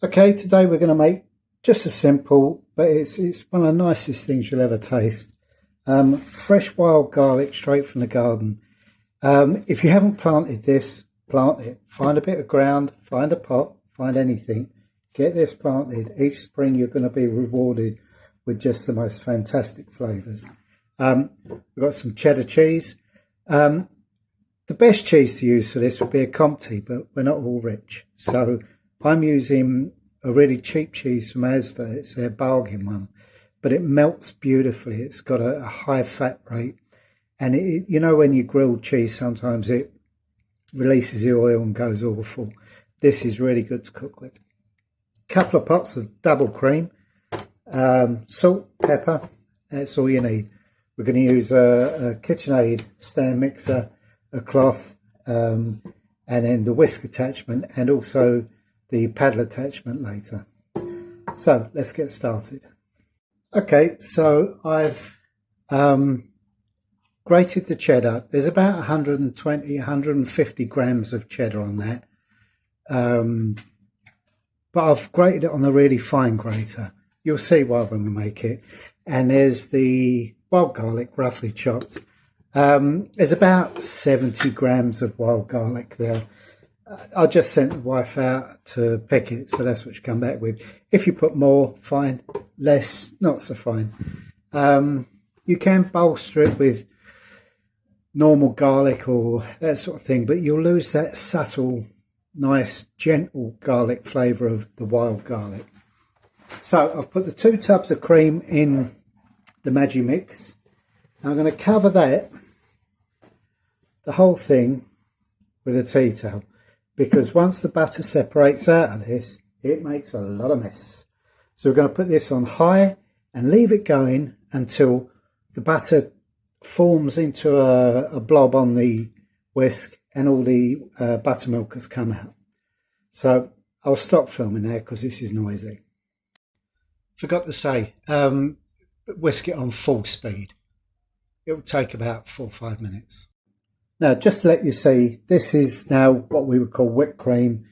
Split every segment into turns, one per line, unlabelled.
Okay, today we're going to make just a simple, but it's one of the nicest things you'll ever taste. Fresh wild garlic straight from the garden. If you haven't planted this, plant it. Find a bit of ground, find a pot, find anything. Get this planted. Each spring you're going to be rewarded with just the most fantastic flavours. We've got some cheddar cheese. The best cheese to use for this would be a Comté, but we're not all rich. So I'm using a really cheap cheese from Asda. It's their bargain one, but it melts beautifully. It's got a high fat rate. And you know, when you grill cheese, sometimes it releases the oil and goes awful. This is really good to cook with. A couple of pots of double cream, salt, pepper. That's all you need. We're going to use a KitchenAid stand mixer, a cloth, and then the whisk attachment, and also the paddle attachment later. So let's get started. Okay, so I've grated the cheddar. There's about 120, 150 grams of cheddar on that. But I've grated it on a really fine grater. You'll see why when we make it. And there's the wild garlic, roughly chopped. There's about 70 grams of wild garlic there. I just sent the wife out to pick it, so that's what she come back with. If you put more, fine. Less, not so fine. You can bolster it with normal garlic or that sort of thing, but you'll lose that subtle, nice, gentle garlic flavour of the wild garlic. So I've put the 2 tubs of cream in the Maggi mix. I'm going to cover that, the whole thing, with a tea towel, because once the butter separates out of this, it makes a lot of mess. So we're going to put this on high and leave it going until the butter forms into a blob on the whisk and all the buttermilk has come out. So I'll stop filming now because this is noisy. Forgot to say, whisk it on full speed. It will take about 4 or 5 minutes. Now, just to let you see, this is now what we would call whipped cream.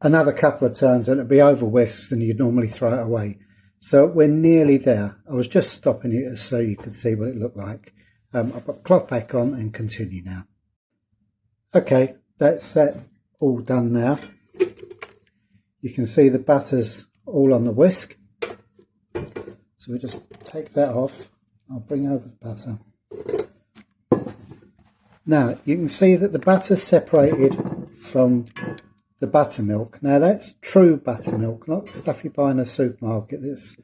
Another couple of turns and it'll be over whisked and you'd normally throw it away. So we're nearly there. I was just stopping it so you could see what it looked like. I'll put the cloth back on and continue now. Okay, that's that all done now. You can see the butter's all on the whisk. So we just take that off. I'll bring over the butter. Now, you can see that the butter's separated from the buttermilk. Now, that's true buttermilk, not the stuff you buy in a supermarket that's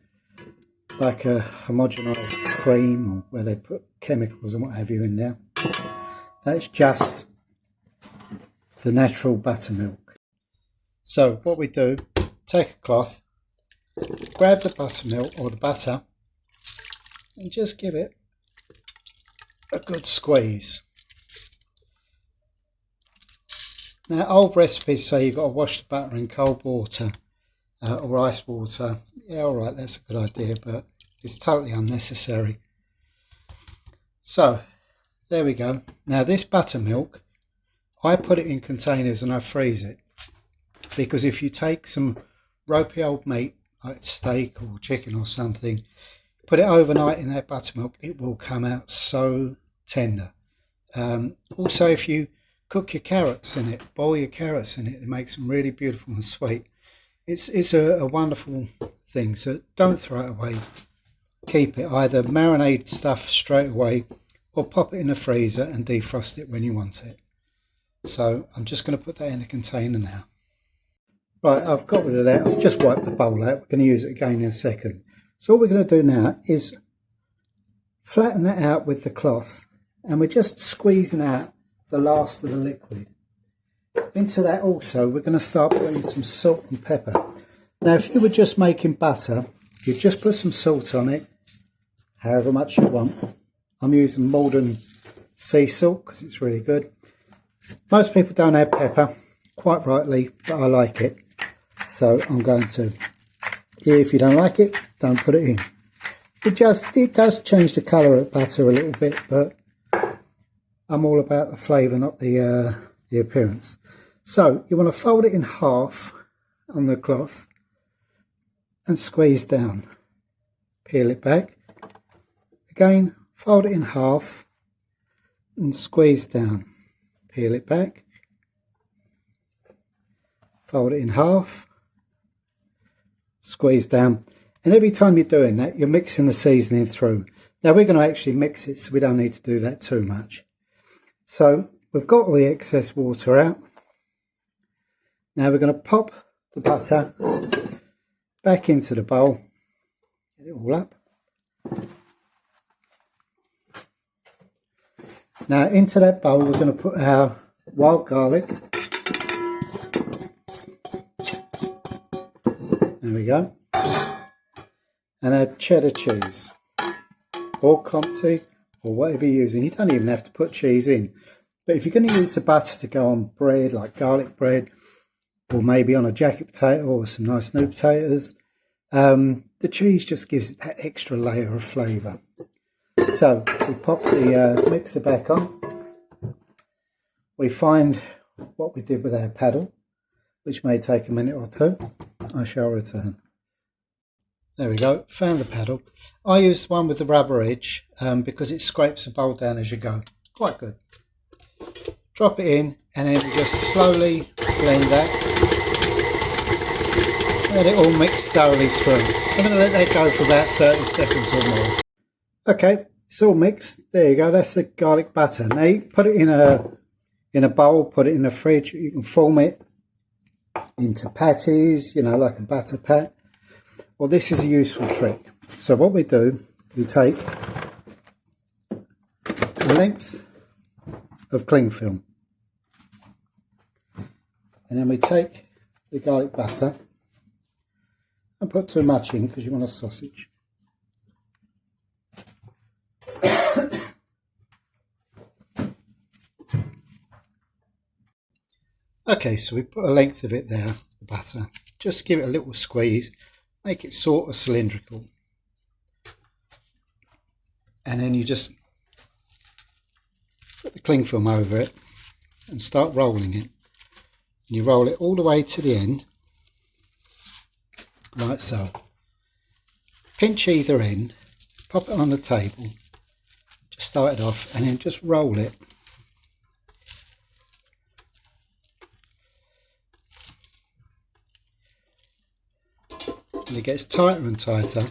like a homogenised cream or where they put chemicals and what have you in there. That's just the natural buttermilk. So, what we do, take a cloth, grab the buttermilk or the butter and just give it a good squeeze. Now, old recipes say you've got to wash the butter in cold water or ice water. Yeah, all right, that's a good idea, but it's totally unnecessary. So, there we go. Now, this buttermilk, I put it in containers and I freeze it. Because if you take some ropey old meat, like steak or chicken or something, put it overnight in that buttermilk, it will come out so tender. Also, if you cook your carrots in it, boil your carrots in it, it makes them really beautiful and sweet. It's a wonderful thing, so don't throw it away. Keep it, either marinate stuff straight away or pop it in the freezer and defrost it when you want it. So I'm just going to put that in a container now. Right, I've got rid of that. I've just wiped the bowl out. We're going to use it again in a second. So what we're going to do now is flatten that out with the cloth, and we're just squeezing out the last of the liquid. Into that also we're going to start putting some salt and pepper. Now, if you were just making butter, you just put some salt on it, however much you want. I'm using Maldon sea salt because it's really good. Most people don't add pepper, quite rightly, but I like it. So I'm going to, if you don't like it, don't put it in. It does change the colour of butter a little bit, but I'm all about the flavour, not the appearance. So you want to fold it in half on the cloth and squeeze down. Peel it back. Again, fold it in half and squeeze down. Peel it back. Fold it in half. Squeeze down. And every time you're doing that, you're mixing the seasoning through. Now we're going to actually mix it, so we don't need to do that too much. So we've got all the excess water out. Now we're going to pop the butter back into the bowl. Get it all up. Now into that bowl we're going to put our wild garlic. There we go. And our cheddar cheese. Or Comté, or whatever you're using. You don't even have to put cheese in. But if you're going to use the butter to go on bread, like garlic bread, or maybe on a jacket potato or some nice new potatoes, the cheese just gives it that extra layer of flavour. So we pop the mixer back on. We find what we did with our paddle, which may take a minute or two. I shall return. There we go, found the paddle. I use the one with the rubber edge because it scrapes the bowl down as you go. Quite good. Drop it in and then we just slowly blend that. Let it all mix thoroughly through. I'm going to let that go for about 30 seconds or more. Okay, it's all mixed. There you go, that's the garlic butter. Now you put it in a bowl, put it in the fridge. You can form it into patties, you know, like a butter pat. Well, this is a useful trick. So what we do, we take a length of cling film. And then we take the garlic butter and put too much in because you want a sausage. Okay, so we put a length of it there, the butter. Just give it a little squeeze. Make it sort of cylindrical. And then you just put the cling film over it and start rolling it. And you roll it all the way to the end, like so. Pinch either end, pop it on the table, just start it off and then just roll it. And it gets tighter and tighter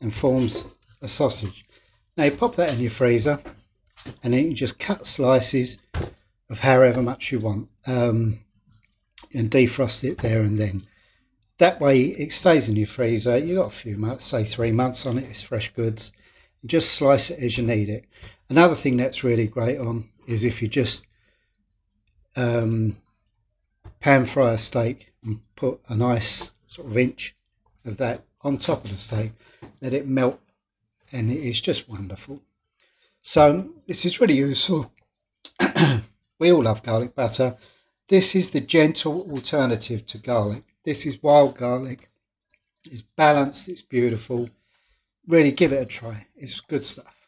and forms a sausage. Now you pop that in your freezer and then you just cut slices of however much you want and defrost it there and then. That way it stays in your freezer. You've got a few months, say 3 months on it, it's fresh goods. And just slice it as you need it. Another thing that's really great on is if you just pan fry a steak and put a nice sort of inch of that on top of the steak, let it melt, and it is just wonderful. So this is really useful. We all love garlic butter. This is the gentle alternative to garlic. This is wild garlic. It's balanced, it's beautiful. Really give it a try. It's good stuff.